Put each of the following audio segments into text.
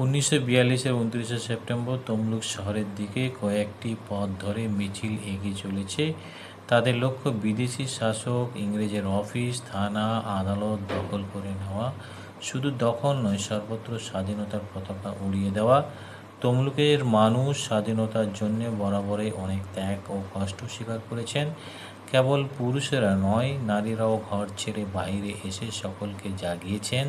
1942-এর 29শে September Tamluk শহরের দিকে কয়েকটি পথ ধরে মিছিল এগিয়ে চলেছে। তাদের লক্ষ্য বিদেশি শাসক, ইংরেজের অফিস, থানা, আদালত দখল করে নেওয়া। শুধু দখল নয়, সর্বত্র স্বাধীনতার পতাকা উড়িয়ে দেওয়া। তমলুকের মানুষ স্বাধীনতার জন্য বরাবরই অনেক ত্যাগ ও কষ্ট স্বীকার করেছেন। কেবল পুরুষেরা নয়, নারীরাও ঘর ছেড়ে বাইরে এসে সকলকে জাগিয়েছেন।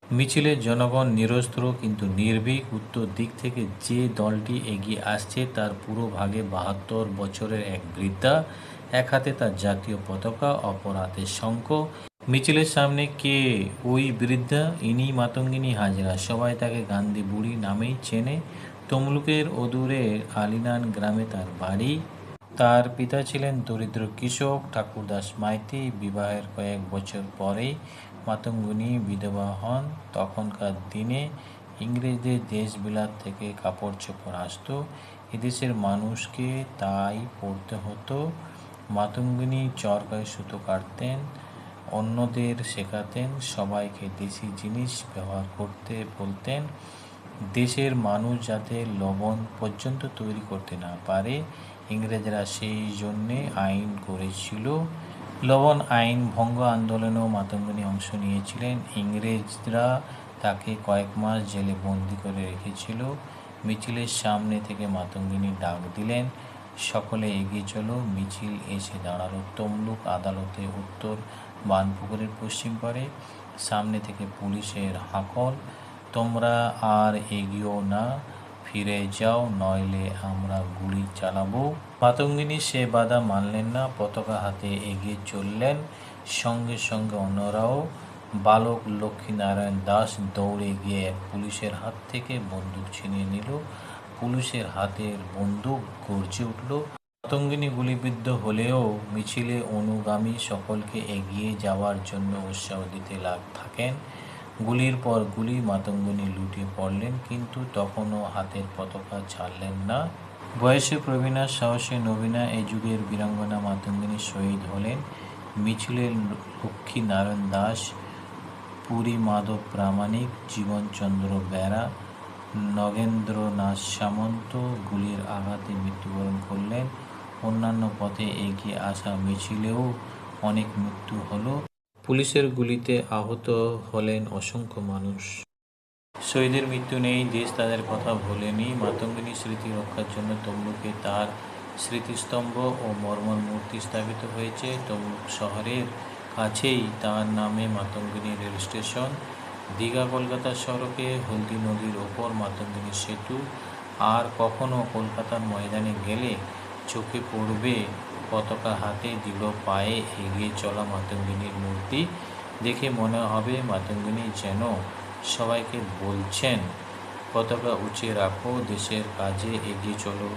মিছিলে জনগণ নিরস্ত্র কিন্তু নির্ভীক। উত্তর দিক থেকে যে দলটি এগিয়ে আসছে তার পুরো ভাগে 72 বছরের এক বৃদ্ধা, এক হাতে তার জাতীয় পতাকা, অপর হাতে শঙ্খ। মিছিলের সামনে কে ওই বৃদ্ধা? ইনি মাতঙ্গিনী হাজরা। সবাই তাকে গান্ধী বুড়ি নামেই চেনে। তমলুকের অদূরে আলিনান গ্রামে তার বাড়ি। তার পিতা ছিলেন দরিদ্র কৃষক ঠাকুরদাস মাইতি। বিবাহের কয়েক বছর পরেই মাতঙ্গিনী বিধবা হন। তখনকার দিনে ইংরেজদের দেশবিলাত থেকে কাপড় চোপড় আসতো, এদেশের মানুষকে তাই পরতে হতো। মাতঙ্গিনী চরকায় সুতো কাটতেন, অন্যদের শেখাতেন, সবাইকে দেশি জিনিস ব্যবহার করতে বলতেন। দেশের মানুষ যাতে লবণ পর্যন্ত তৈরি করতে না পারে, ইংরেজরা সেই জন্যে আইন করেছিল। লবণ আইন ভঙ্গ আন্দোলনেও মাতঙ্গিনী অংশ নিয়েছিলেন। ইংরেজরা তাকে কয়েক মাস জেলে বন্দি করে রেখেছিল। মিছিলের সামনে থেকে মাতঙ্গিনী ডাক দিলেন, সকলে এগিয়ে চলো। মিছিল এসে দাঁড়ালো তমলুক আদালতে উত্তর বানপুকুরের পশ্চিম পারে। সামনে থেকে পুলিশের হাঁকল, তোমরা আর এগিয়েও না, ফিরে যাও, নইলে আমরা গুলি চালাবো। মাতঙ্গিনী সে বাধা মানলেন না, পতাকা হাতে এগিয়ে চললেন। সঙ্গে সঙ্গে অন্যরাও। বালক লক্ষ্মীনারায়ণ দাস দৌড়ে গিয়ে এক পুলিশের হাত থেকে বন্দুক ছিনিয়ে নিল। পুলিশের হাতের বন্দুক গর্জে উঠল। মাতঙ্গিনী গুলিবিদ্ধ হলেও মিছিলে অনুগামী সকলকে এগিয়ে যাওয়ার জন্য উৎসাহ দিতে থাকেন। গুলির পর গুলি, মাতঙ্গিনী লুটিয়ে পড়লেন, কিন্তু তখনও হাতের পতাকা ছাড়লেন না। বয়সে প্রবীণা, সাহসে নবীনা, এই যুগের বীরাঙ্গনা মাতঙ্গিনী শহীদ হলেন। মিছিলের লক্ষ্মীনারায়ণ দাস, পুরী মাধব প্রামাণিক, জীবনচন্দ্র বেরা, নগেন্দ্রনাথ সামন্ত গুলির আঘাতে মৃত্যুবরণ করলেন। অন্যান্য পথে এগিয়ে আসা মিছিলেও অনেক মৃত্যু হলো। পুলিশের গুলিতে আহত হলেন অসংখ্য মানুষ। শহীদের মৃত্যু নেই, দেশ তাদের কথা ভোলেনি। মাতঙ্গিনীর স্মৃতি রক্ষার জন্য তমলুকে তার স্মৃতিস্তম্ভ ও মর্মর মূর্তি স্থাপিত হয়েছে। তমলুক শহরের কাছেই তার নামে মাতঙ্গিনী রেল স্টেশন। দীঘা কলকাতা সড়কে হলদি নদীর ওপর মাতঙ্গিনী সেতু। আর কখনো কলকাতার ময়দানে গেলে চোখে পড়বে পতাকা হাতে দৃঢ় পায়ে এগিয়ে চলা মাতঙ্গিনীর মূর্তি। দেখে মনে হবে মাতঙ্গিনী যেন সবাইকে বলছেন, পতাকা উঁচিয়ে রাখো, দেশের কাজে এগিয়ে চলো।